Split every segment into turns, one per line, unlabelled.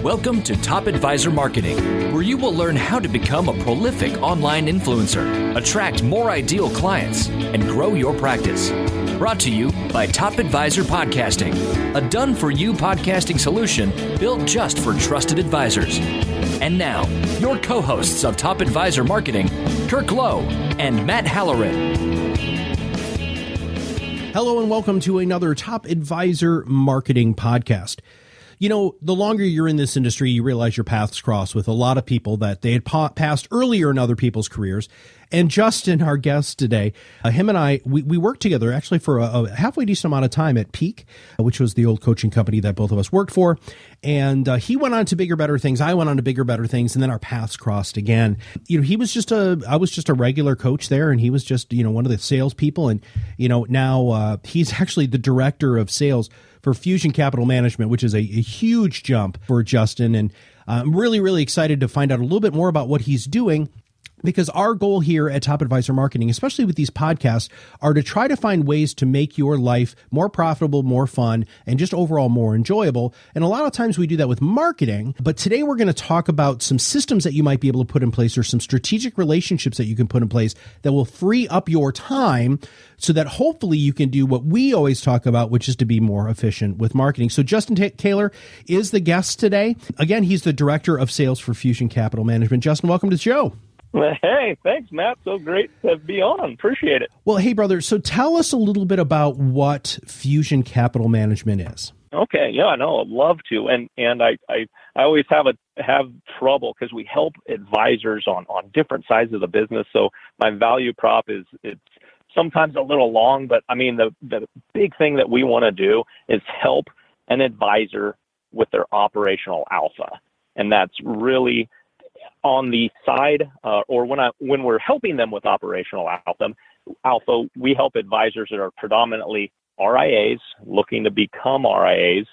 Welcome to Top Advisor Marketing, where you will learn how to become a prolific online influencer, attract more ideal clients, and grow your practice. Brought to you by Top Advisor Podcasting, a done-for-you podcasting solution built just for trusted advisors. And now, your co-hosts of Top Advisor Marketing, Kirk Lowe and Matt Halloran.
Hello and welcome to another Top Advisor Marketing podcast. You know, the longer you're in this industry, you realize your paths cross with a lot of people that they had passed earlier in other people's careers. And Justin, our guest today, him and I, we worked together actually for a halfway decent amount of time at Peak, which was the old coaching company that both of us worked for. And he went on to bigger, better things. I went on to bigger, better things. And then our paths crossed again. You know, I was just a regular coach there, and he was just, one of the salespeople. And, now he's actually the director of sales for Fusion Capital Management, which is a huge jump for Justin. And I'm really, really excited to find out a little bit more about what he's doing, because our goal here at Top Advisor Marketing, especially with these podcasts, are to try to find ways to make your life more profitable, more fun, and just overall more enjoyable. And a lot of times we do that with marketing. But today we're going to talk about some systems that you might be able to put in place, or some strategic relationships that you can put in place that will free up your time so that hopefully you can do what we always talk about, which is to be more efficient with marketing. So Justin Koehler is the guest today. Again, he's the director of sales for Fusion Capital Management. Justin, welcome to the show.
Hey, thanks, Matt. So great to be on. Appreciate it.
Well, hey, brother. So tell us a little bit about what Fusion Capital Management is.
Okay. Yeah, I know. I'd love to. And I always have trouble because we help advisors on different sides of the business. So my value prop it's sometimes a little long, but I mean, the big thing that we want to do is help an advisor with their operational alpha. And that's really on the side, or when we're helping them with operational alpha, we help advisors that are predominantly RIAs looking to become RIAs,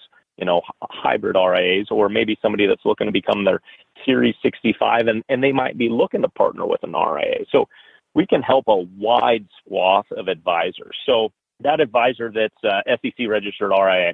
hybrid RIAs, or maybe somebody that's looking to become their Series 65, and they might be looking to partner with an RIA. So we can help a wide swath of advisors. So that advisor that's SEC registered RIA,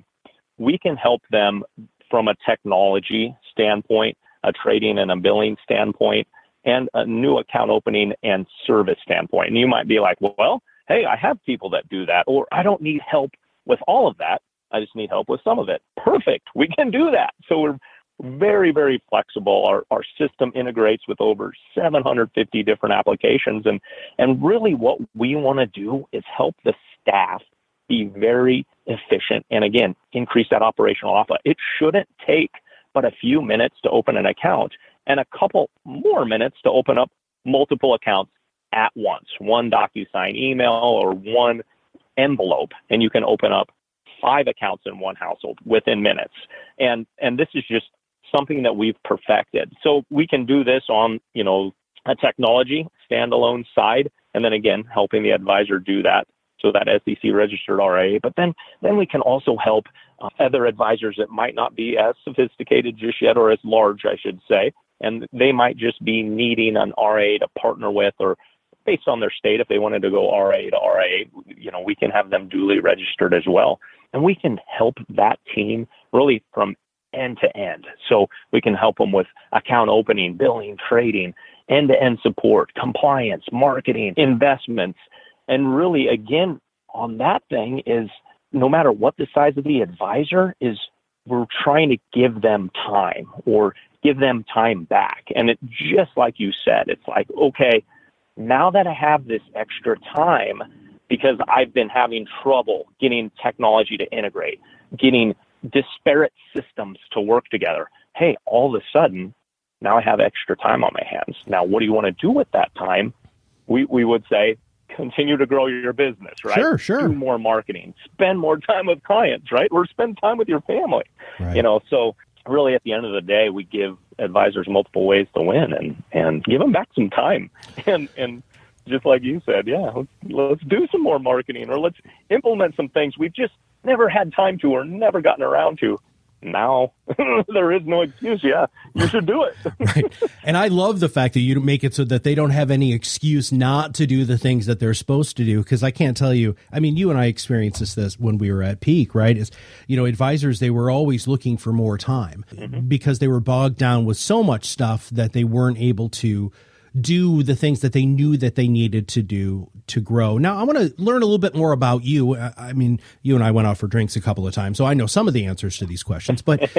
we can help them from a technology standpoint, a trading and a billing standpoint, and a new account opening and service standpoint. And you might be like, well, hey, I have people that do that, or I don't need help with all of that. I just need help with some of it. Perfect. We can do that. So we're very, very flexible. Our system integrates with over 750 different applications. And really what we want to do is help the staff be very efficient. And again, increase that operational alpha. It shouldn't take but a few minutes to open an account and a couple more minutes to open up multiple accounts at once, one DocuSign email or one envelope, and you can open up 5 accounts in one household within minutes. And this is just something that we've perfected. So we can do this on, a technology standalone side, and then again, helping the advisor do that. So that SEC registered RIA, but then we can also help other advisors that might not be as sophisticated just yet, or as large, I should say, and they might just be needing an RIA to partner with, or based on their state, if they wanted to go RIA to RIA, we can have them duly registered as well, and we can help that team really from end to end. So we can help them with account opening, billing, trading, end-to-end support, compliance, marketing, investments. And really, again, on that thing is no matter what the size of the advisor is, we're trying to give them time or give them time back. And it just like you said, it's like, okay, now that I have this extra time, because I've been having trouble getting technology to integrate, getting disparate systems to work together. Hey, all of a sudden, now I have extra time on my hands. Now, what do you want to do with that time? We would say, continue to grow your business, right?
Sure.
Do more marketing, spend more time with clients, right? Or spend time with your family,
right.
So really at the end of the day, we give advisors multiple ways to win and give them back some time. And just like you said, yeah, let's do some more marketing, or let's implement some things we've just never had time to or never gotten around to. now there is no excuse. Yeah, you should do it.
Right. And I love the fact that you make it so that they don't have any excuse not to do the things that they're supposed to do. Because I can't tell you, I mean, you and I experienced this when we were at peak, right? Is, advisors, they were always looking for more time because they were bogged down with so much stuff that they weren't able to do the things that they knew that they needed to do to grow. Now, I want to learn a little bit more about you. I mean, you and I went out for drinks a couple of times, so I know some of the answers to these questions, but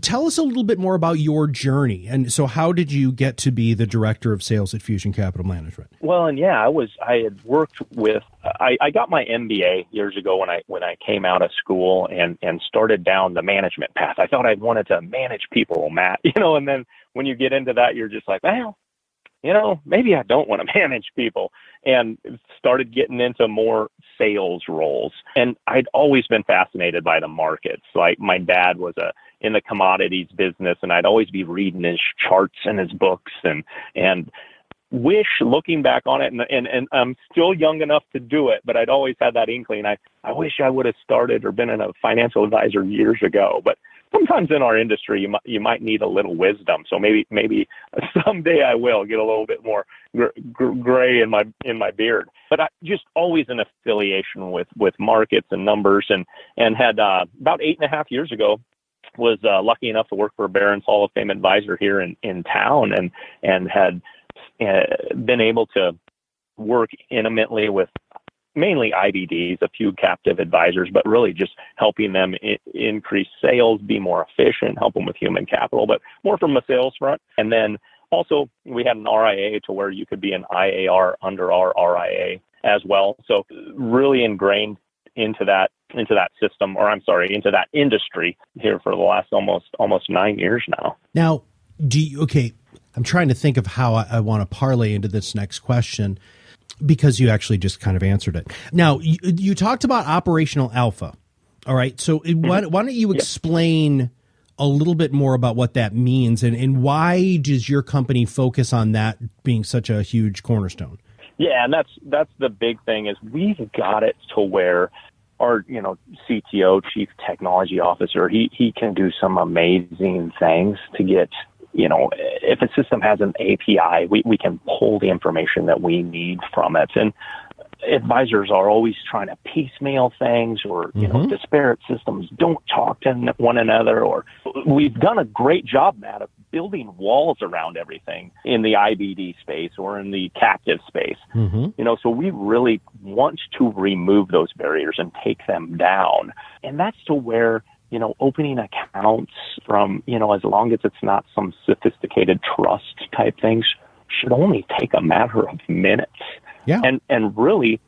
tell us a little bit more about your journey. And so how did you get to be the director of sales at Fusion Capital Management?
Well, and yeah, I had worked with, I got my MBA years ago when I came out of school and started down the management path. I thought I wanted to manage people, Matt, and then when you get into that, you're just like, well, maybe I don't want to manage people, and started getting into more sales roles. And I'd always been fascinated by the markets. Like my dad was in the commodities business, and I'd always be reading his charts and his books and wish, looking back on it, and I'm still young enough to do it, but I'd always had that inkling. I wish I would have started or been a financial advisor years ago, but sometimes in our industry, you might need a little wisdom. So maybe someday I will get a little bit more gray in my beard. But I just always an affiliation with markets and numbers, and had about 8.5 years ago was lucky enough to work for Barron's Hall of Fame advisor here in town, and had been able to work intimately with mainly IBDs, a few captive advisors, but really just helping them increase sales, be more efficient, help them with human capital, but more from a sales front. And then also we had an RIA to where you could be an IAR under our RIA as well. So really ingrained into that system, into that industry here for the last almost 9 years now.
Now, I'm trying to think of how I want to parlay into this next question, because you actually just kind of answered it. Now, you talked about operational alpha. All right. So why don't you explain a little bit more about what that means, and why does your company focus on that being such a huge cornerstone?
Yeah, and that's the big thing is we've got it to where our, CTO, Chief Technology Officer, he can do some amazing things to get, if a system has an API, we can pull the information that we need from it. And advisors are always trying to piecemeal things, or, disparate systems don't talk to one another, or we've done a great job, Matt, of building walls around everything in the IBD space or in the captive space. So we really want to remove those barriers and take them down. And that's to where, opening accounts from, as long as it's not some sophisticated trust type things, should only take a matter of minutes.
Yeah.
And really,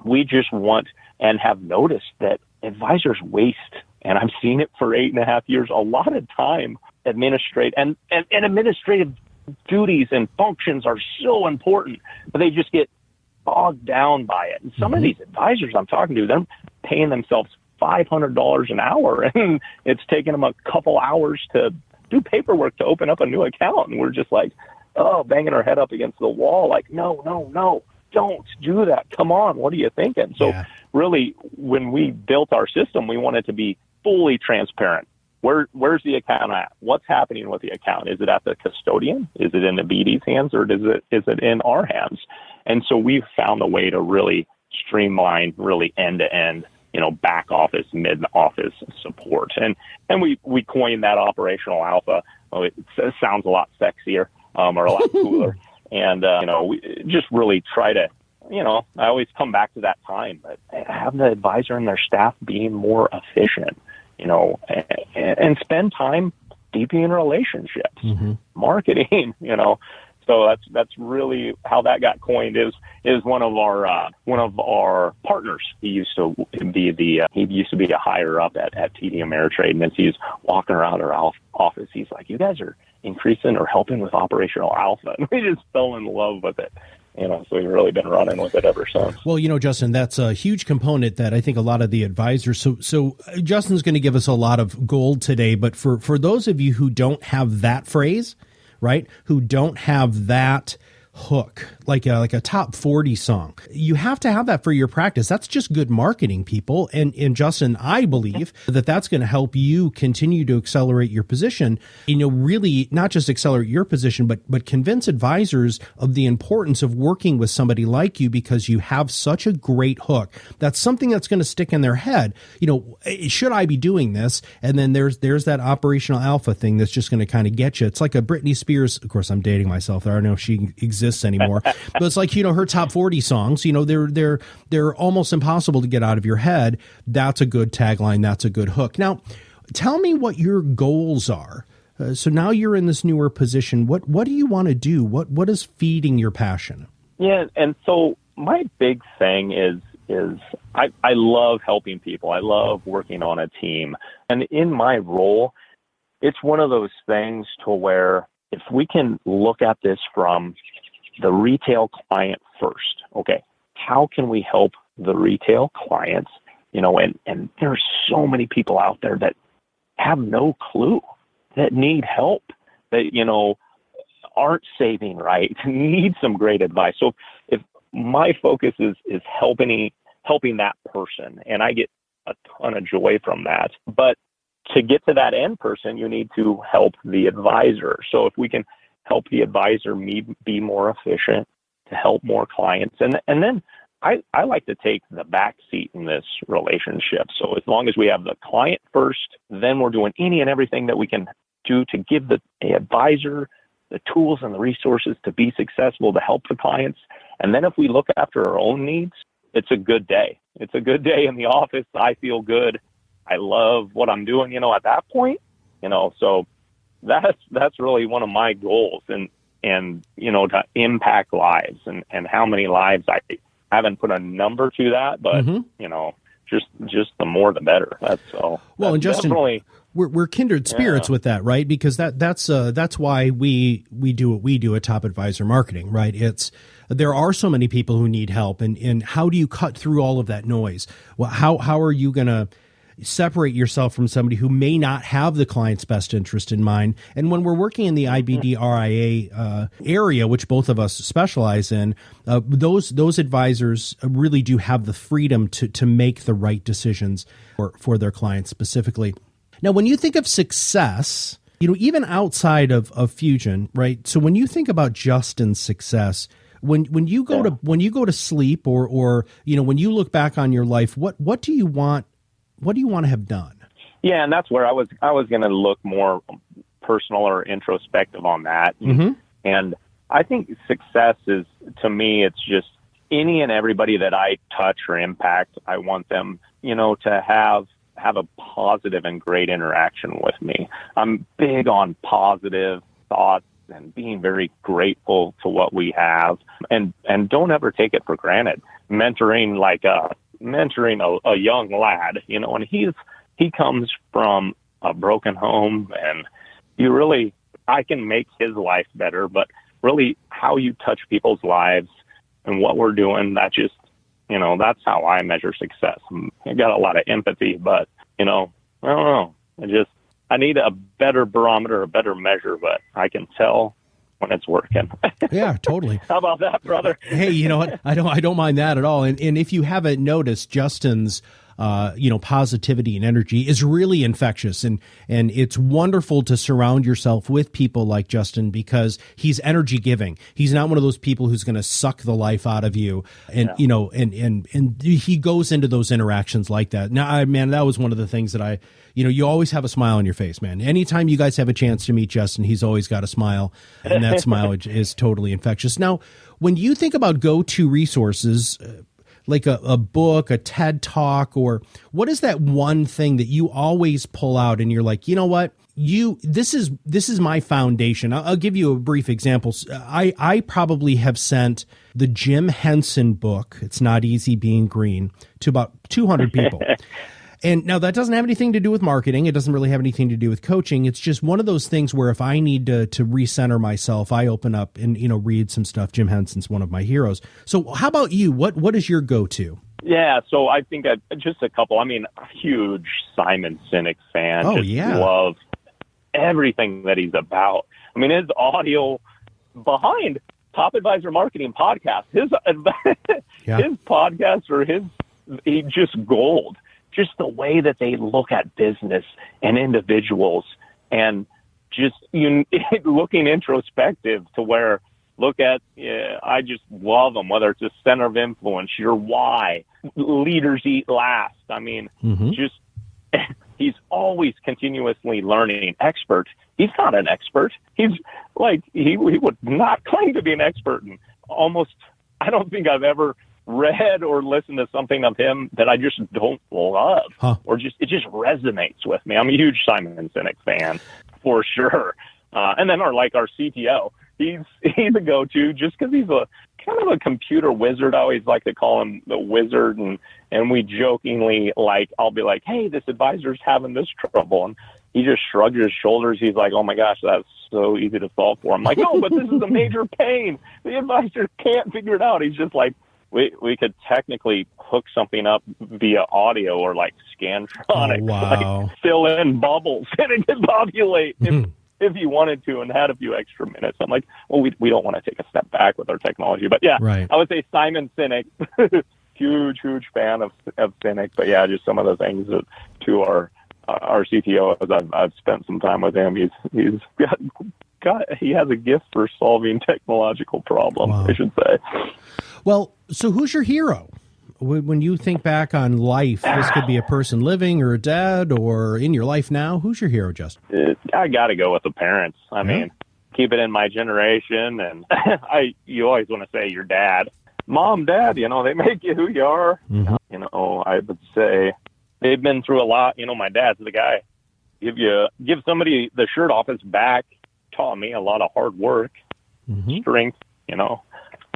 we just want and have noticed that advisors waste, and I've seen it for 8.5 years, a lot of time administrative duties and functions are so important, but they just get bogged down by it. And some of these advisors I'm talking to, they're paying themselves $500 an hour, and it's taking them a couple hours to do paperwork to open up a new account. And we're just like, banging our head up against the wall, like, no, don't do that. Come on, what are you thinking? So really, when we built our system, we wanted to be fully transparent. Where's the account at? What's happening with the account? Is it at the custodian? Is it in the BD's hands, or is it in our hands? And so we've found a way to really streamline, really end to end, back office, mid office support. And we coined that operational alpha. It sounds a lot sexier, or a lot cooler. And, we just really try to, I always come back to that time, but have the advisor and their staff being more efficient, and spend time deepening relationships, marketing, So that's really how that got coined. Is one of our partners. He used to be a higher up at TD Ameritrade, and as he's walking around our office, he's like, "You guys are increasing or helping with operational alpha," and we just fell in love with it. So we've really been running with it ever since.
Well, Justin, that's a huge component that I think a lot of the advisors. So Justin's going to give us a lot of gold today, but for those of you who don't have that phrase, right, who don't have that hook, like a top 40 song. You have to have that for your practice. That's just good marketing, people. And Justin, I believe that that's going to help you continue to accelerate your position, really not just accelerate your position, but convince advisors of the importance of working with somebody like you because you have such a great hook. That's something that's going to stick in their head. Should I be doing this? And then there's that operational alpha thing that's just going to kind of get you. It's like a Britney Spears. Of course, I'm dating myself there. I don't know if she exists anymore, but it's like, her top 40 songs, they're almost impossible to get out of your head. That's a good tagline. That's a good hook. Now, tell me what your goals are. So now you're in this newer position. What do you want to do? What is feeding your passion?
Yeah. And so my big thing is I love helping people. I love working on a team. And in my role, it's one of those things to where if we can look at this from the retail client first, okay, how can we help the retail clients? And there's so many people out there that have no clue, that need help, that, aren't saving right, need some great advice. So if my focus is helping that person, and I get a ton of joy from that, but to get to that end person, you need to help the advisor. So if we can help the advisor be more efficient, to help more clients. And then I like to take the back seat in this relationship. So as long as we have the client first, then we're doing any and everything that we can do to give the advisor the tools and the resources to be successful, to help the clients. And then if we look after our own needs, it's a good day. It's a good day in the office. I feel good. I love what I'm doing, at that point, so that's really one of my goals, and to impact lives, and how many lives, I haven't put a number to that, but just the more the better. That's so.
Well, and Justin,
definitely,
we're kindred spirits with that, right? Because that's why we do what we do at Top Advisor Marketing, right? There are so many people who need help, and how do you cut through all of that noise? Well, how are you going to separate yourself from somebody who may not have the client's best interest in mind? And when we're working in the IBD RIA area, which both of us specialize in, those advisors really do have the freedom to make the right decisions for their clients specifically. Now, when you think of success, even outside of Fusion, right? So when you think about Justin's success, when you go to sleep, or when you look back on your life, what do you want? What do you want to have done?
Yeah, and that's where I was going to look more personal or introspective on that.
Mm-hmm.
And I think success is, to me, it's just any and everybody that I touch or impact. I want them, to have a positive and great interaction with me. I'm big on positive thoughts and being very grateful to what we have, and don't ever take it for granted. Mentoring a young lad, and he comes from a broken home, and I can make his life better, but really how you touch people's lives and what we're doing, that just, that's how I measure success. I got a lot of empathy, but, I don't know. I need a better barometer, a better measure, but I can tell when it's working.
Yeah, totally.
How about that, brother?
Hey, you know what? I don't mind that at all. And if you haven't noticed, Justin's positivity and energy is really infectious, and it's wonderful to surround yourself with people like Justin, because he's energy giving. He's not one of those people who's going to suck the life out of you, and and he goes into those interactions like that. Now, man, that was one of the things that you always have a smile on your face, man. Anytime you guys have a chance to meet Justin, he's always got a smile, and that smile is totally infectious. Now, when you think about go-to resources, like a book, a TED Talk, or what is that one thing that you always pull out and you're like, you know what, this is my foundation? I'll give you a brief example. I probably have sent the Jim Henson book, It's Not Easy Being Green, to about 200 people. And now that doesn't have anything to do with marketing. It doesn't really have anything to do with coaching. It's just one of those things where if I need to recenter myself, I open up and, read some stuff. Jim Henson's one of my heroes. So how about you? What is your go-to?
Yeah, so I think just a couple. I mean, a huge Simon Sinek fan.
Oh, yeah.
Love everything that he's about. I mean, his audio behind Top Advisor Marketing podcast. His podcast he just gold. Just the way that they look at business and individuals, and just looking introspective to where I just love them, whether it's a center of influence, your why, leaders eat last. I mean, just he's always continuously learning. Expert. He's not an expert. He's like, he would not claim to be an expert. And I don't think I've ever read or listened to something of him that I just don't love, or it just resonates with me. I'm a huge Simon Sinek fan for sure. And then our CTO, he's a go-to just because he's a kind of a computer wizard. I always like to call him the wizard. And we jokingly, I'll be like, hey, this advisor's having this trouble. And he just shrugs his shoulders. He's like, oh my gosh, that's so easy to solve for. I'm like, no, but this is a major pain. The advisor can't figure it out. He's just like, we could technically hook something up via audio or Scantronics, fill in bubbles and it could populate if you wanted to and had a few extra minutes. I'm like, well, we don't want to take a step back with our technology. But yeah, right. I would say Simon Sinek, huge fan of Sinek. But yeah, just some of the things that to our CTO, as I've spent some time with him, he's he has a gift for solving technological problems, I should say.
Well, so who's your hero? When you think back on life, this could be a person living or a dead or in your life now. Who's your hero, Justin?
I got to go with the parents. I mean, keep it in my generation. And you always want to say your dad. Mom, Dad, they make you who you are. I would say they've been through a lot. My dad's the guy. Give somebody the shirt off his back. Taught me a lot of hard work, strength.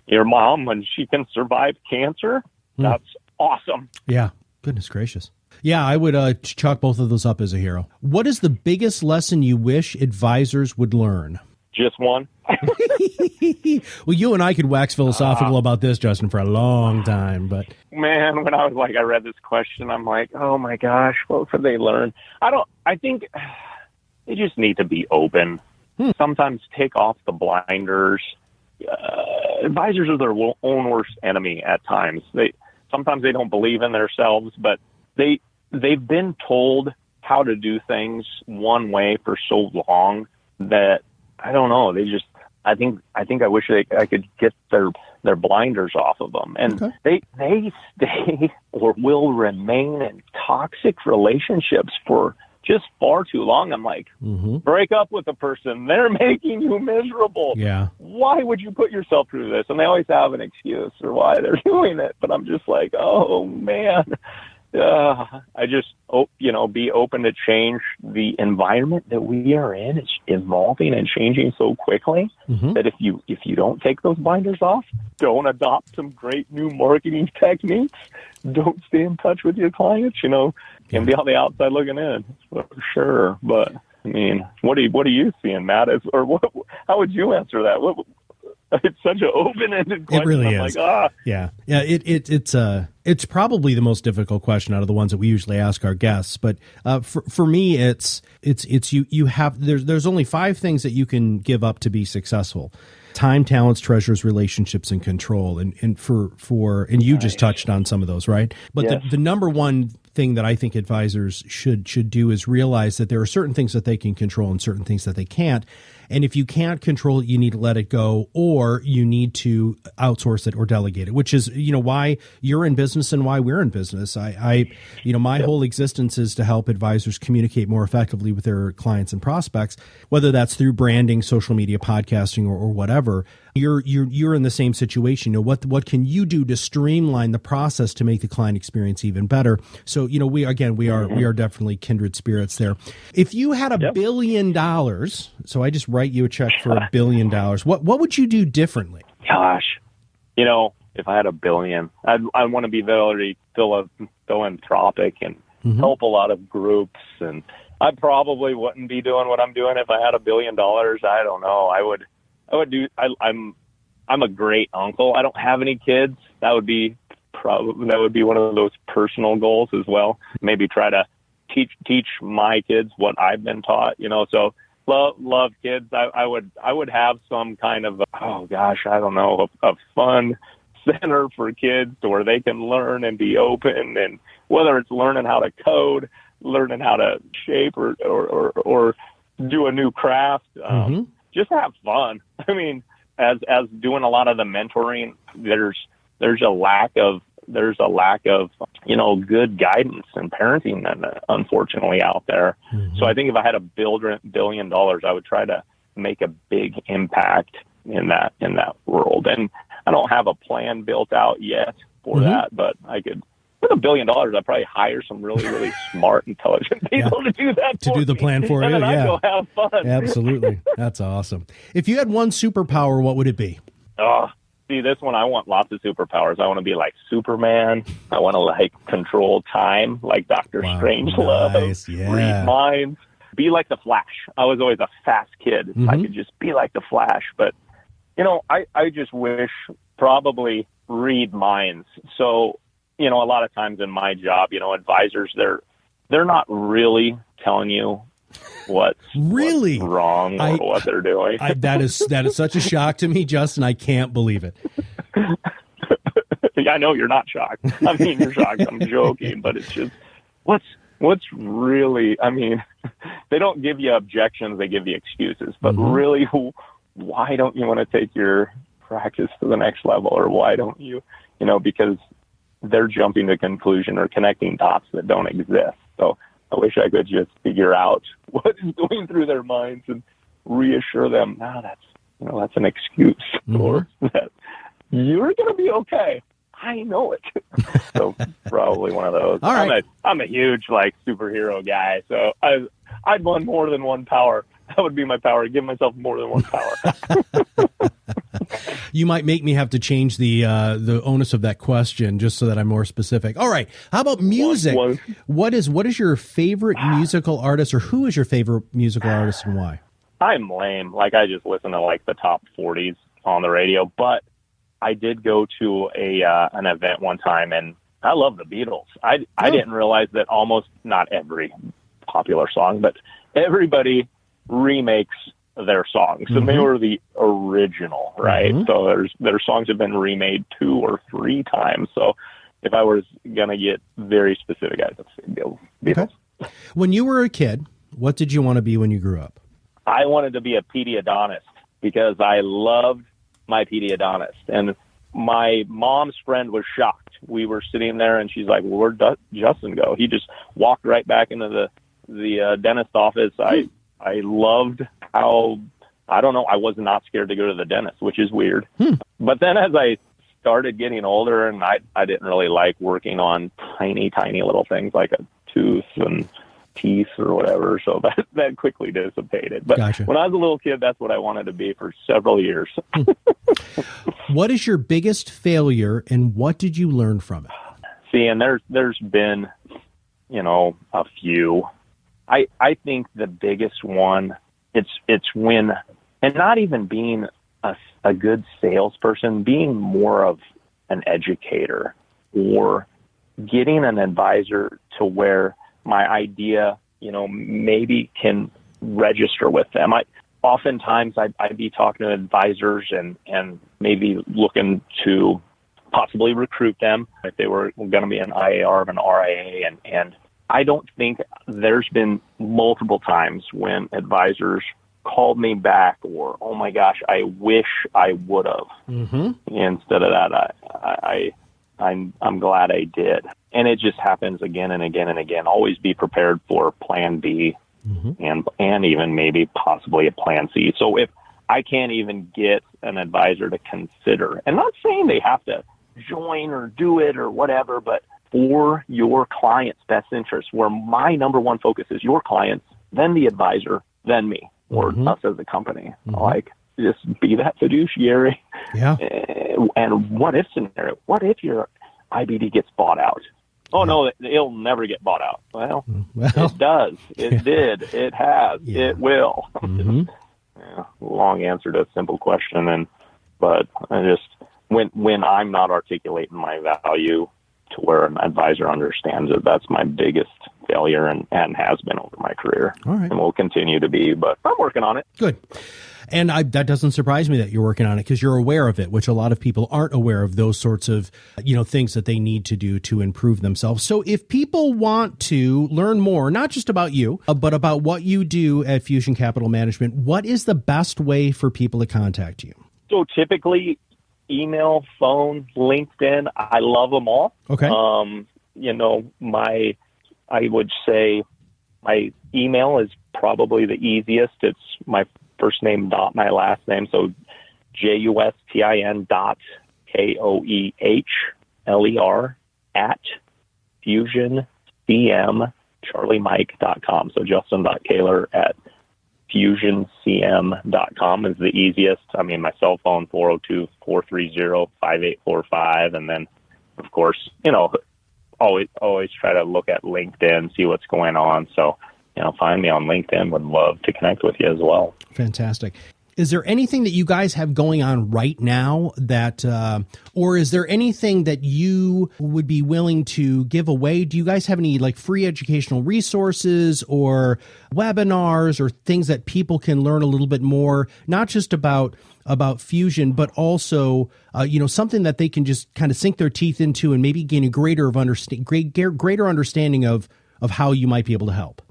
Your mom, when she can survive cancer, that's awesome.
Yeah. Goodness gracious. Yeah, I would chalk both of those up as a hero. What is the biggest lesson you wish advisors would learn?
Just one.
Well, you and I could wax philosophical about this, Justin, for a long time. But
man, when I read this question, I'm like, oh my gosh, what could they learn? I think they just need to be open. Sometimes take off the blinders. Advisors are their own worst enemy at times. Sometimes they don't believe in themselves, but they've been told how to do things one way for so long that I don't know. I think I wish I could get their blinders off of them, and they stay or will remain in toxic relationships for just far too long. I'm like, break up with the person. They're making you miserable.
Yeah.
Why would you put yourself through this? And they always have an excuse for why they're doing it. But I'm just like, oh man, I just, be open to change. The environment that we are in is evolving and changing so quickly that if you don't take those blinders off, don't adopt some great new marketing techniques, don't stay in touch with your clients, and be on the outside looking in, for sure. But I mean, what are you seeing, Matt? How would you answer that? It's such an open-ended question.
It really is. Yeah. It's probably the most difficult question out of the ones that we usually ask our guests. But for me, it's you have there's only 5 things that you can give up to be successful: time, talents, treasures, relationships, and control. And you just touched on some of those, right? But yes. the number one thing that I think advisors should do is realize that there are certain things that they can control and certain things that they can't. And if you can't control it, you need to let it go, or you need to outsource it or delegate it, which is, why you're in business and why we're in business. My whole existence is to help advisors communicate more effectively with their clients and prospects, whether that's through branding, social media, podcasting, or whatever. You're in the same situation. What can you do to streamline the process to make the client experience even better? So, we are definitely kindred spirits there. If you had $1 billion, so I just write you a check for $1 billion, what would you do differently?
Gosh, if I had $1 billion, I want to be very philanthropic and help a lot of groups. And I probably wouldn't be doing what I'm doing if I had $1 billion. I don't know. I would do. I'm a great uncle. I don't have any kids. That would be one of those personal goals as well. Maybe try to teach my kids what I've been taught. So love kids. I would have some kind of, oh gosh, I don't know, a fun center for kids to where they can learn and be open, and whether it's learning how to code, learning how to shape or do a new craft, just have fun. I mean, as doing a lot of the mentoring, there's a lack of good guidance and parenting, unfortunately, out there. So I think if I had $1 billion, I would try to make a big impact in that world. And I don't have a plan built out yet for that, but I could. With $1 billion, I'd probably hire some really, really smart, intelligent people to do that
to do the plan for
and
you.
then I'd go have fun.
Absolutely. That's awesome. If you had one superpower, what would it be?
See, this one, I want lots of superpowers. I want to be like Superman. I want to control time like Dr. Strangelove.
Nice. Yeah.
Read minds. Be like the Flash. I was always a fast kid. I could just be like the Flash. But, I just wish probably read minds. So, a lot of times in my job, advisors, they're not really telling you what's wrong or what they're doing.
That is such a shock to me, Justin. I can't believe it.
I know you're not shocked. I mean, you're shocked. I'm joking, but it's just what's really. I mean, they don't give you objections; they give you excuses. But really, why don't you want to take your practice to the next level, or why don't you? Because they're jumping to conclusion or connecting dots that don't exist. So I wish I could just figure out what is going through their minds and reassure them, that's an excuse, or that you're going to be okay. I know it. So probably one of those.
All right.
I'm a huge superhero guy. So I'd want more than one power. That would be my power. Give myself more than one power.
You might make me have to change the onus of that question just so that I'm more specific. All right. How about music? What is your favorite musical artist, or who is your favorite musical artist and why?
I'm lame. I just listen to the top 40s on the radio, but I did go to an event one time, and I love the Beatles. I didn't realize that almost not every popular song, but everybody remakes their songs, and they were the original, right? So their songs have been remade 2 or 3 times. So if I was gonna get very specific, I'd say Beatles.
Okay. When you were a kid, what did you want to be when you grew up?
I wanted to be a pediodontist because I loved my pediodontist, and my mom's friend was shocked. We were sitting there, and she's like, "Well, where'd Justin go?" He just walked right back into the dentist office. I loved how, I don't know, I was not scared to go to the dentist, which is weird. But then as I started getting older, and I didn't really like working on tiny little things like a tooth and teeth or whatever, so that quickly dissipated. But
Gotcha.
When I was a little kid, that's what I wanted to be for several years.
What is your biggest failure, and what did you learn from it?
See, and there's been, a few. I think the biggest one, it's when, and not even being a good salesperson, being more of an educator, or getting an advisor to where my idea, maybe can register with them. Oftentimes I'd be talking to advisors and maybe looking to possibly recruit them if they were going to be an IAR or an RIA, and I don't think there's been multiple times when advisors called me back or, oh my gosh, I wish I would have. Instead of that, I'm glad I did. And it just happens again and again and again. Always be prepared for plan B and even maybe possibly a plan C. So if I can't even get an advisor to consider, and not saying they have to join or do it or whatever, but for your client's best interest, where my number one focus is your clients, then the advisor, then me, or us as a company. Just be that fiduciary.
Yeah.
And what if scenario? What if your IBD gets bought out? Oh, no, it'll never get bought out. Well, it does. It did. It has. It will. Long answer to a simple question. But I just, when I'm not articulating my value to where an advisor understands it. That's my biggest failure and has been over my career.
All right.
And will continue to be, but I'm working on it.
Good. And that doesn't surprise me that you're working on it, because you're aware of it, which a lot of people aren't aware of, those sorts of, things that they need to do to improve themselves. So if people want to learn more, not just about you, but about what you do at Fusion Capital Management, what is the best way for people to contact you?
So typically email, phone, LinkedIn, I love them all.
Okay.
I would say my email is probably the easiest. It's my first name dot my last name. So JUSTIN.KOEHLER at FusionCMCharlieMike.com. So Justin.Koehler at FusionCM.com is the easiest. I mean, my cell phone, 402-430-5845. And then, of course, always try to look at LinkedIn, see what's going on. So, find me on LinkedIn. Would love to connect with you as well.
Fantastic. Is there anything that you guys have going on right now that, or is there anything that you would be willing to give away? Do you guys have any free educational resources or webinars or things that people can learn a little bit more, not just about Fusion, but also, something that they can just kind of sink their teeth into and maybe gain a greater understanding of how you might be able to help?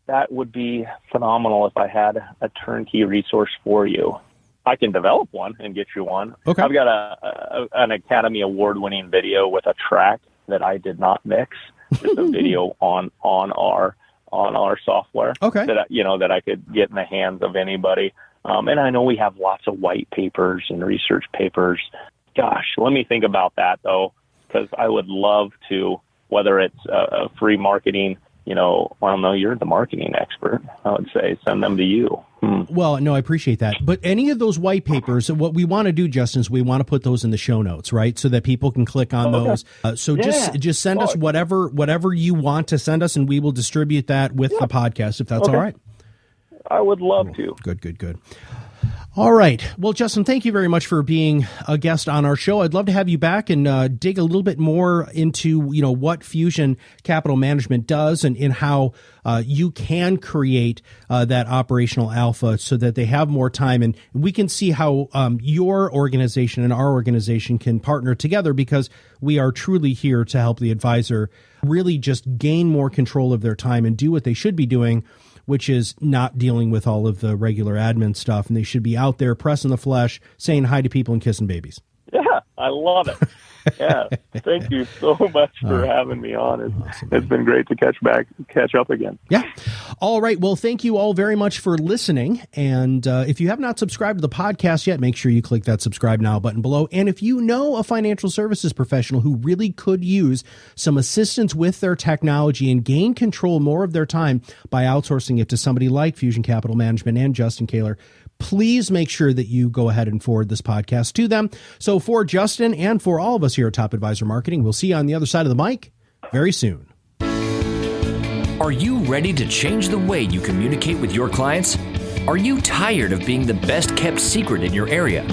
That would be phenomenal if I had a turnkey resource for you. I can develop one and get you one.
Okay.
I've got an Academy Award-winning video with a track that I did not mix. Just a video on our software.
Okay.
That I could get in the hands of anybody. And I know we have lots of white papers and research papers. Gosh, let me think about that though, because I would love to, whether it's a free marketing. You're the marketing expert. I would say send them to you.
Well, no, I appreciate that. But any of those white papers, what we want to do, Justin, is we want to put those in the show notes, right? So that people can click on those. Just send us whatever you want to send us, and we will distribute that with the podcast, if that's all right.
I would love to.
Good. All right. Well, Justin, thank you very much for being a guest on our show. I'd love to have you back and dig a little bit more into, what Fusion Capital Management does and in how you can create that operational alpha so that they have more time. And we can see how your organization and our organization can partner together, because we are truly here to help the advisor really just gain more control of their time and do what they should be doing, which is not dealing with all of the regular admin stuff. And they should be out there pressing the flesh, saying hi to people and kissing babies.
Yeah, I love it. Yeah. Thank you so much for having me on. It's been great to catch up again.
Yeah. All right. Well, thank you all very much for listening. And if you have not subscribed to the podcast yet, make sure you click that subscribe now button below. And if you know a financial services professional who really could use some assistance with their technology and gain control more of their time by outsourcing it to somebody like Fusion Capital Management and Justin Koehler, please make sure that you go ahead and forward this podcast to them. So for Justin and for all of us here at Top Advisor Marketing, we'll see you on the other side of the mic very soon.
Are you ready to change the way you communicate with your clients? Are you tired of being the best kept secret in your area?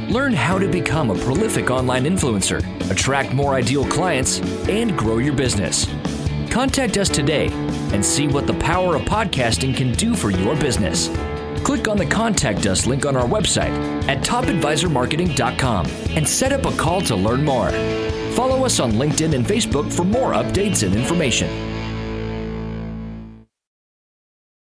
Learn how to become a prolific online influencer, attract more ideal clients, and grow your business. Contact us today and see what the power of podcasting can do for your business. Click on the Contact Us link on our website at topadvisormarketing.com and set up a call to learn more. Follow us on LinkedIn and Facebook for more updates and information.